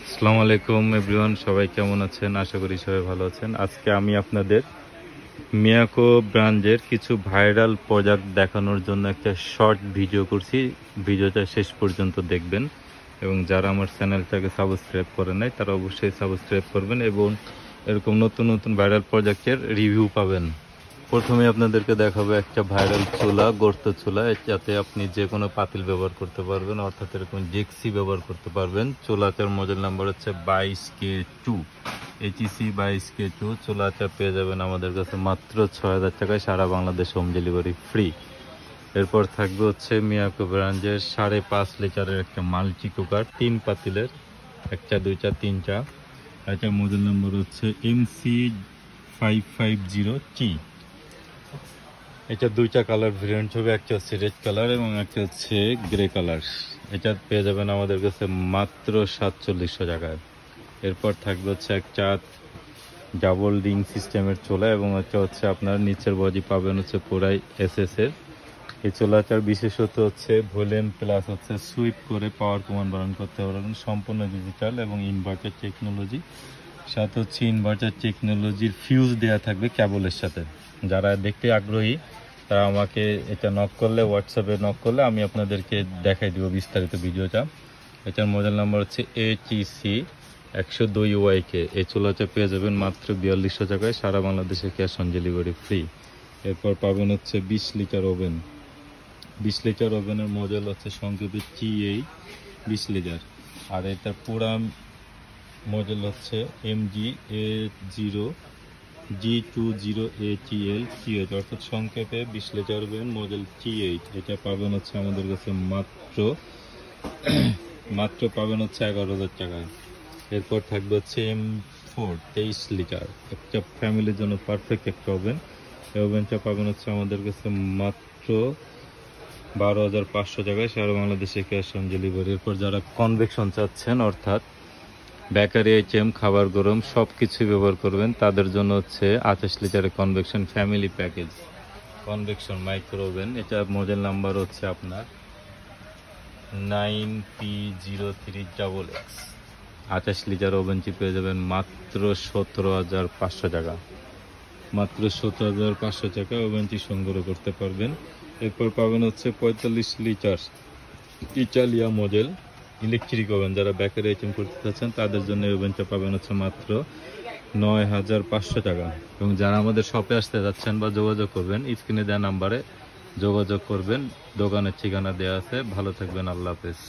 আসসালামু আলাইকুম এভরিওয়ান, সবাই কেমন আছেন? আশা করি সবাই ভালো আছেন। আজকে আমি আপনাদের মিয়াকো ব্র্যান্ডের কিছু ভাইরাল প্রোডাক্ট দেখানোর জন্য একটা শর্ট ভিডিও করছি। ভিডিওটা শেষ পর্যন্ত দেখবেন এবং যারা আমার চ্যানেলটাকে সাবস্ক্রাইব করে নাই তারা অবশ্যই সাবস্ক্রাইব করবেন এবং এরকম নতুন নতুন ভাইরাল প্রোডাক্টের রিভিউ পাবেন। প্রথমে আপনাদেরকে দেখাবো একটা ভাইরাল চুলা, গর্ত চুলা। যাতে আপনি যে কোনো পাতিল ব্যবহার করতে পারবেন, অর্থাৎ এরকম ডেক্সি ব্যবহার করতে পারবেন। চুলাটার মডেল নাম্বার হচ্ছে 22K2, HEC 22K2। চুলাটা পেয়ে যাবেন আমাদের কাছে মাত্র 6000 টাকায়, সারা বাংলাদেশ হোম ডেলিভারি ফ্রি। এরপর থাকবে হচ্ছে মিয়াকো ব্র্যান্ডের 5.5 লিটারের একটা মাল্টি কুকার, 3 পাতিলের, 1টা 2টা 3টা। এটার মডেল নম্বর হচ্ছে MC550T। এটা 2টা কালার ভেরিয়েন্ট হবে, একটা হচ্ছে রেড কালার এবং একটা হচ্ছে গ্রে কালার। এটা পেয়ে যাবেন আমাদের কাছে মাত্র 4700 টাকায়। এরপর থাকবে হচ্ছে একটা ডাবল রিং সিস্টেমের চুলা এবং এটা হচ্ছে আপনার নিচের বডি পাবেন হচ্ছে পুরাই SS এর। এই চুলাটার বিশেষত হচ্ছে ভলিউম প্লাস হচ্ছে সুইপ করে পাওয়ার কমান্ড বাড়ানো করতে পারবেন, সম্পূর্ণ ডিজিটাল এবং ইনভার্টার টেকনোলজি। সাথে হচ্ছে ইনভার্টার টেকনোলজির ফিউজ দেওয়া থাকবে কেবলের সাথে। যারা দেখতে আগ্রহী তারা আমাকে এটা নক করলে, হোয়াটসঅ্যাপে নক করলে আমি আপনাদেরকে দেখাই দিব বিস্তারিত ভিডিওটা। এটার মডেল নাম্বার হচ্ছে HEC 102YK। এই চুলাটা পেয়ে যাবেন মাত্র 4200 টাকায়, সারা বাংলাদেশে ক্যাশ অন ডেলিভারি ফ্রি। এরপর পাবেন হচ্ছে 20 লিটার ওভেন। 20 লিটার ওভেনের মডেল হচ্ছে সংক্ষেপে TA 20 লিটার। আর এটা পুরা মডেল হচ্ছে MGA0G20ATL T8, অর্থাৎ সংক্ষেপে 20 লিটার ওভেন মডেল T8। এটা পাবেন হচ্ছে আমাদের কাছে মাত্র পাবেন হচ্ছে 11000 টাকায়। এরপর থাকবে হচ্ছে M4 23 লিটার, একটা ফ্যামিলির জন্য পারফেক্ট একটা ওভেন। এই ওভেনটা পাবেন হচ্ছে আমাদের কাছে মাত্র 12500 টাকায়, সারা বাংলাদেশে ক্যাশ অন ডেলিভারি। এরপর যারা কনভেকশন চাচ্ছেন, অর্থাৎ বেকারি আইটেম, খাবার গরম সব কিছু ব্যবহার করবেন, তাদের জন্য হচ্ছে 28 লিটারের convection family package convection micro oven. এটা মডেল নাম্বার হচ্ছে আপনার 9P03XX। 28 লিটার ওভেনটি পেয়ে যাবেন মাত্র 17500 টাকা। মাত্র 17500 টাকা ওভেনটি সংগ্রহ করতে পারবেন। এরপর পাবেন হচ্ছে 45 litre Italia model electric oven. যারা বেকারি আইটেম করতে চাচ্ছেন তাদের জন্য এই ওভেনটা পাবেন হচ্ছে মাত্র 9500 টাকা। এবং যারা আমাদের শপে আসতে যাচ্ছেন বা যোগাযোগ করবেন, স্ক্রিনে দেওয়া নাম্বারে যোগাযোগ করবেন, দোকানের ঠিকানা দেওয়া আছে। ভালো থাকবেন, আল্লাহ হাফেজ।